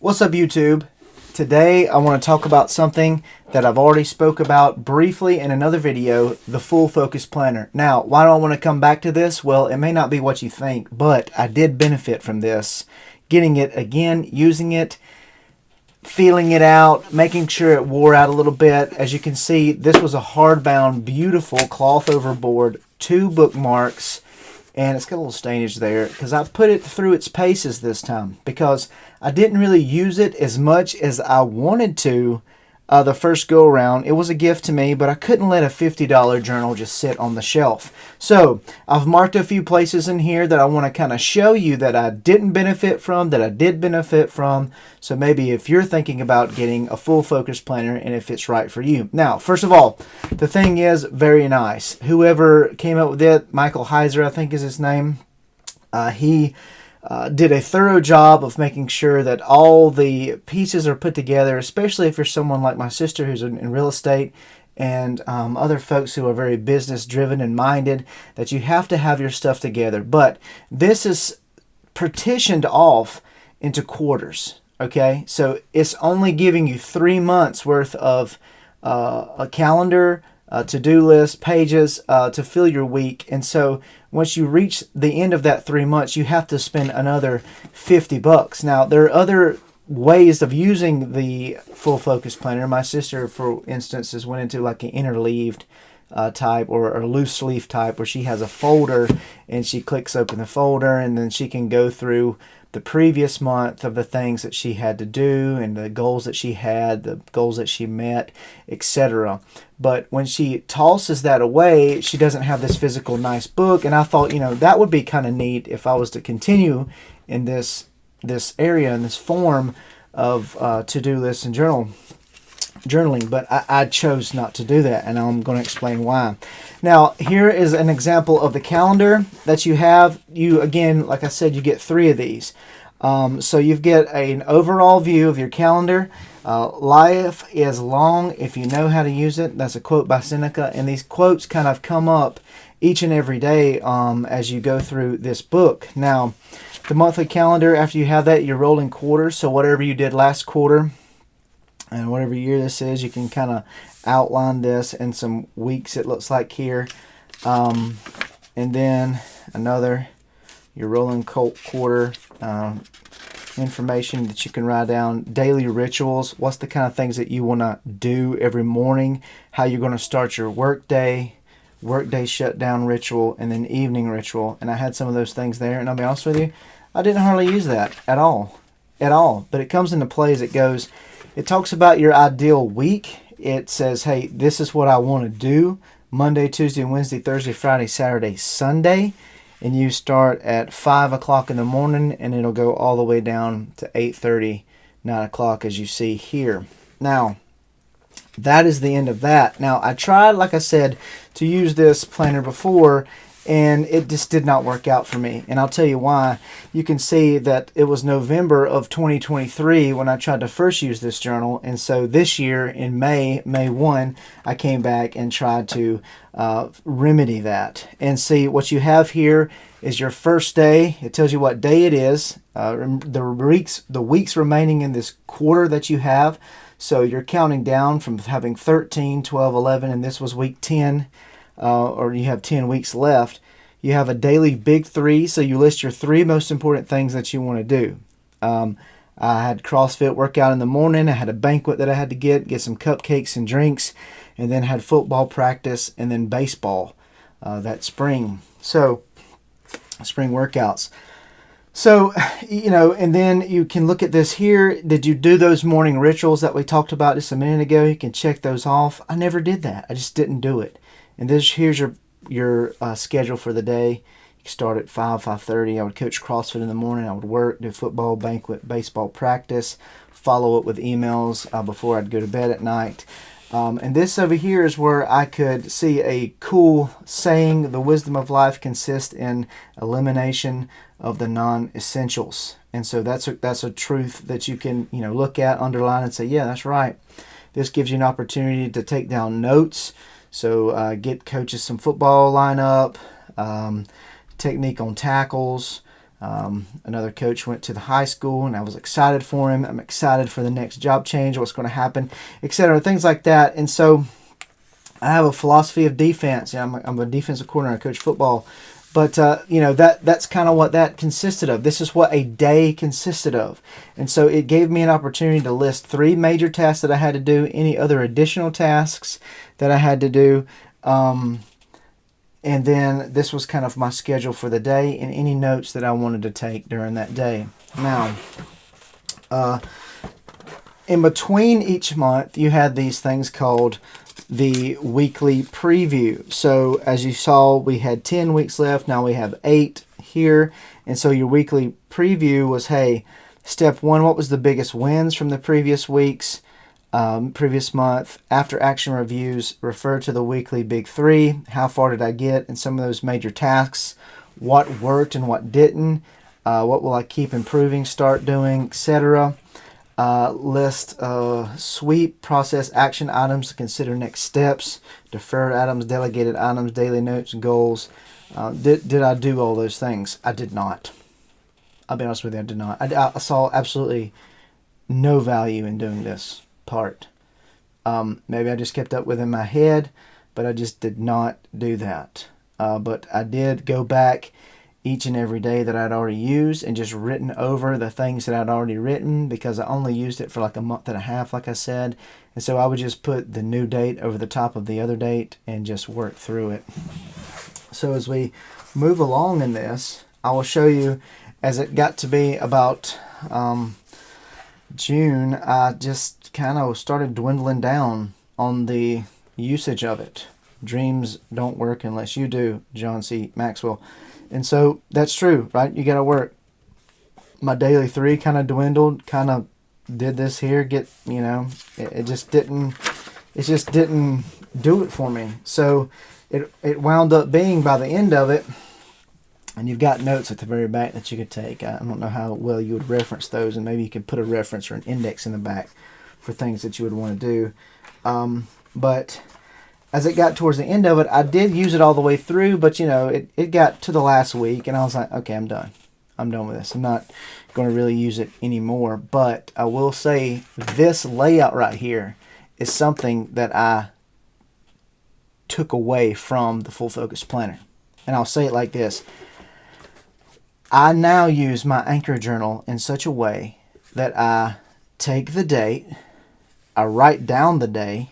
What's up, YouTube? Today I want to talk about something that I've already spoke about briefly in another video, the full focus planner. Now, why do I want to come back to this? Well, it may not be what you think, but I did benefit from this. Getting it again, using it, feeling it out, making sure it wore out a little bit. As you can see, this was a hardbound, beautiful cloth overboard, 2 bookmarks, and it's got a little stainage there because I put it through its paces this time because I didn't really use it as much as I wanted to the first go around. It was a gift to me, but I couldn't let a $50 journal just sit on the shelf. So I've marked a few places in here that I want to kind of show you that I didn't benefit from, that I did benefit from. So maybe if you're thinking about getting a full focus planner and if it's right for you. Now, first of all, the thing is very nice. Whoever came up with it, Michael Heiser, I think is his name, he did a thorough job of making sure that all the pieces are put together, especially if you're someone like my sister who's in real estate and other folks who are very business driven and minded, that you have to have your stuff together. But this is partitioned off into quarters. Okay, so it's only giving you 3 months worth of a calendar, to-do list, pages to fill your week. And so once you reach the end of that 3 months, you have to spend another $50. Now, there are other ways of using the full focus planner. My sister, for instance, has went into like an interleaved type or a loose leaf type where she has a folder and she clicks open the folder and then she can go through the previous month of the things that she had to do and the goals that she had, the goals that she met, etc. But when she tosses that away, she doesn't have this physical nice book. And I thought, that would be kind of neat if I was to continue in this area, in this form of to-do lists and journaling, but I chose not to do that, and I'm going to explain why. Now, here is an example of the calendar that you have. You, again, like I said, you get 3 of these. So you get an overall view of your calendar. Life is long if you know how to use it. That's a quote by Seneca, and these quotes kind of come up each and every day as you go through this book. Now, the monthly calendar, after you have that, you're rolling quarters, so whatever you did last quarter, and whatever year this is, you can kind of outline this in some weeks, it looks like here. And then another, your rolling quarter information that you can write down. Daily rituals, what's the kind of things that you want to do every morning, how you're going to start your workday shutdown ritual, and then evening ritual. And I had some of those things there, and I'll be honest with you, I didn't hardly use that at all. But it comes into play as it goes. It talks about your ideal week. It says, hey, this is what I want to do Monday, Tuesday, Wednesday, Thursday, Friday, Saturday, Sunday. And you start at 5 o'clock in the morning, and it'll go all the way down to 8:30, 9 o'clock, as you see here. Now, that is the end of that. Now, I tried, like I said, to use this planner before, and it just did not work out for me. And I'll tell you why. You can see that it was November of 2023 when I tried to first use this journal. And so this year in May 1, I came back and tried to remedy that. And see, what you have here is your first day. It tells you what day it is, the weeks remaining in this quarter that you have. So you're counting down from having 13, 12, 11, and this was week 10. Or you have 10 weeks left. You have a daily big 3, so you list your 3 most important things that you want to do. I had CrossFit workout in the morning. I had a banquet that I had to get some cupcakes and drinks, and then had football practice, and then baseball that spring. So, spring workouts. So, and then you can look at this here. Did you do those morning rituals that we talked about just a minute ago? You can check those off. I never did that. I just didn't do it. And here's your schedule for the day. You start at 5:30. I would coach CrossFit in the morning. I would work, do football, banquet, baseball practice, follow up with emails before I'd go to bed at night. And this over here is where I could see a cool saying: the wisdom of life consists in elimination of the non-essentials. And so that's a truth that you can look at, underline, and say, yeah, that's right. This gives you an opportunity to take down notes. So get coaches some football lineup, technique on tackles, Another coach went to the high school, and I was excited for him. I'm excited for the next job change, what's going to happen, etc. Things like that. And so I have a philosophy of defense. I'm a defensive coordinator. I coach football. But, that's kind of what that consisted of. This is what a day consisted of. And so it gave me an opportunity to list 3 major tasks that I had to do, any other additional tasks that I had to do. And then this was kind of my schedule for the day and any notes that I wanted to take during that day. Now, in between each month, you had these things called the weekly preview. So as you saw, we had 10 weeks left. Now we have 8 here. And so your weekly preview was, hey, step 1, what was the biggest wins from the previous weeks, previous month? After action reviews, refer to the weekly big 3. How far did I get in some of those major tasks? What worked and what didn't? What will I keep improving, start doing, etc. List sweep, process, action items to consider next steps, deferred items, delegated items, daily notes, goals. Did I do all those things? I did not. I'll be honest with you, I did not. I saw absolutely no value in doing this part. Maybe I just kept up with it in my head, but I just did not do that. But I did go back each and every day that I'd already used and just written over the things that I'd already written, because I only used it for like a month and a half, like I said. And so I would just put the new date over the top of the other date and just work through it. So as we move along in this, I will show you, as it got to be about June, I just kind of started dwindling down on the usage of it. Dreams don't work unless you do, John C. Maxwell. And so that's true, right? You got to work. My daily 3 kind of dwindled, kind of did this here, it just didn't do it for me. So it wound up being, by the end of it, and you've got notes at the very back that you could take. I don't know how well you would reference those, and maybe you could put a reference or an index in the back for things that you would want to do. But as it got towards the end of it, I did use it all the way through, but it got to the last week, and I was like, okay, I'm done. I'm done with this. I'm not going to really use it anymore. But I will say this layout right here is something that I took away from the Full Focus Planner. And I'll say it like this. I now use my anchor journal in such a way that I take the date, I write down the day,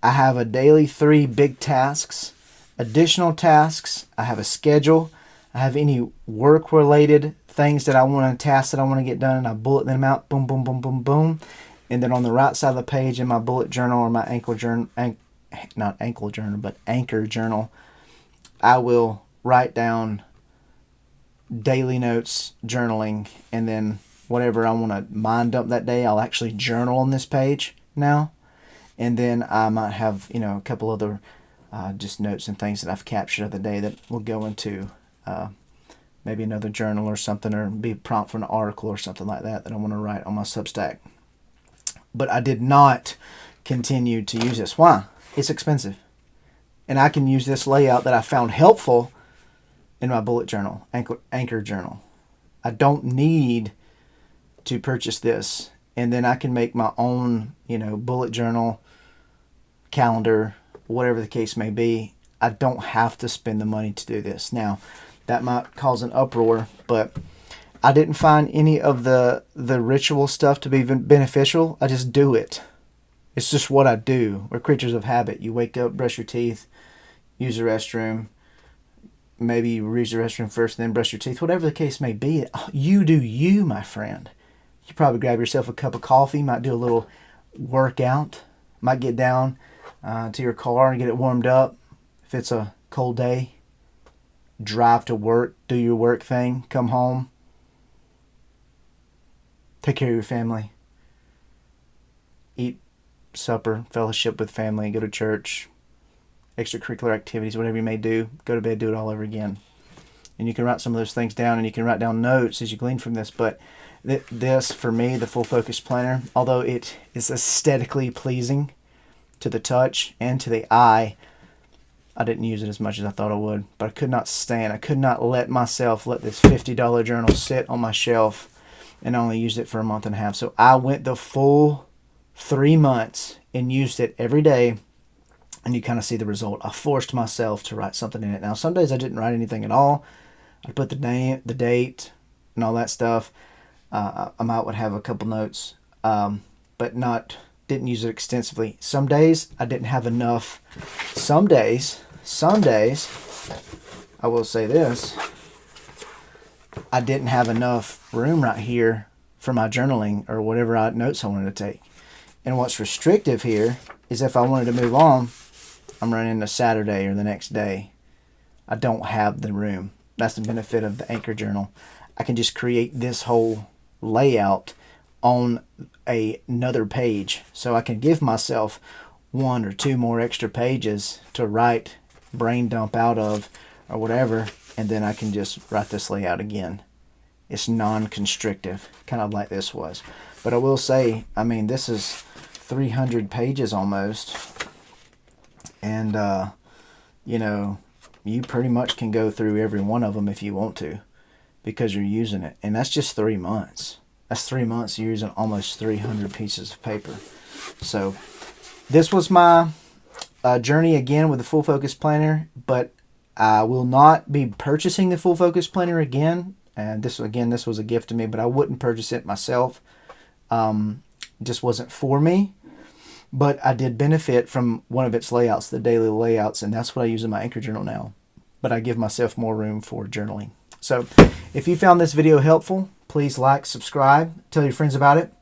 I have a daily 3 big tasks, additional tasks, I have a schedule, I have any work-related things that I want to, tasks that I want to get done, and I bullet them out, boom, boom, boom, boom, boom. And then on the right side of the page in my bullet journal or my anchor journal, anchor journal, I will write down daily notes, journaling, and then whatever I want to mind dump that day, I'll actually journal on this page now. And then I might have, a couple other just notes and things that I've captured of the day that will go into maybe another journal or something, or be a prompt for an article or something like that I want to write on my Substack. But I did not continue to use this. Why? It's expensive. And I can use this layout that I found helpful in my bullet journal, anchor journal. I don't need to purchase this. And then I can make my own, bullet journal, calendar, whatever the case may be. I don't have to spend the money to do this. Now, that might cause an uproar, but I didn't find any of the ritual stuff to be beneficial. I just do it. It's just what I do. We're creatures of habit. You wake up, brush your teeth, use the restroom. Maybe you use the restroom first, then brush your teeth. Whatever the case may be, you do you, my friend. You probably grab yourself a cup of coffee, might do a little workout, might get down to your car and get it warmed up. If it's a cold day, drive to work, do your work thing, come home, take care of your family, eat supper, fellowship with family, go to church, extracurricular activities, whatever you may do, go to bed, do it all over again. And you can write some of those things down, and you can write down notes as you glean from this. But this, for me, the Full Focus Planner, although it is aesthetically pleasing to the touch and to the eye, I didn't use it as much as I thought I would, but I could not let myself let this $50 journal sit on my shelf and only used it for a month and a half. So I went the full 3 months and used it every day, and you kind of see the result. I forced myself to write something in it. Now, some days I didn't write anything at all. I put the name, the date, and all that stuff. I would have a couple notes, but didn't use it extensively. Some days I didn't have enough. Some days, I will say this, I didn't have enough room right here for my journaling or whatever notes I wanted to take. And what's restrictive here is if I wanted to move on, I'm running into Saturday or the next day, I don't have the room. That's the benefit of the Anchor journal. I can just create this whole layout on another page, so I can give myself 1 or 2 more extra pages to write, brain dump out of, or whatever, and then I can just write this layout again. It's non-constrictive, kind of like this was. But I will say, I mean, this is 300 pages almost, and you know, you pretty much can go through every one of them if you want to, because you're using it. And that's just 3 months. That's 3 months using almost 300 pieces of paper. So this was my journey again with the Full Focus Planner, but I will not be purchasing the Full Focus Planner again. And this was a gift to me, but I wouldn't purchase it myself. Just wasn't for me. But I did benefit from one of its layouts, the daily layouts, and that's what I use in my Anchor journal now. But I give myself more room for journaling. So if you found this video helpful, please like, subscribe, tell your friends about it.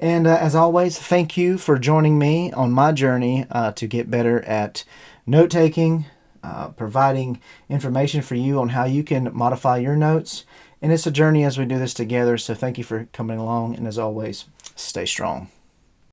And as always, thank you for joining me on my journey to get better at note-taking, providing information for you on how you can modify your notes. And it's a journey as we do this together, so thank you for coming along. And as always, stay strong.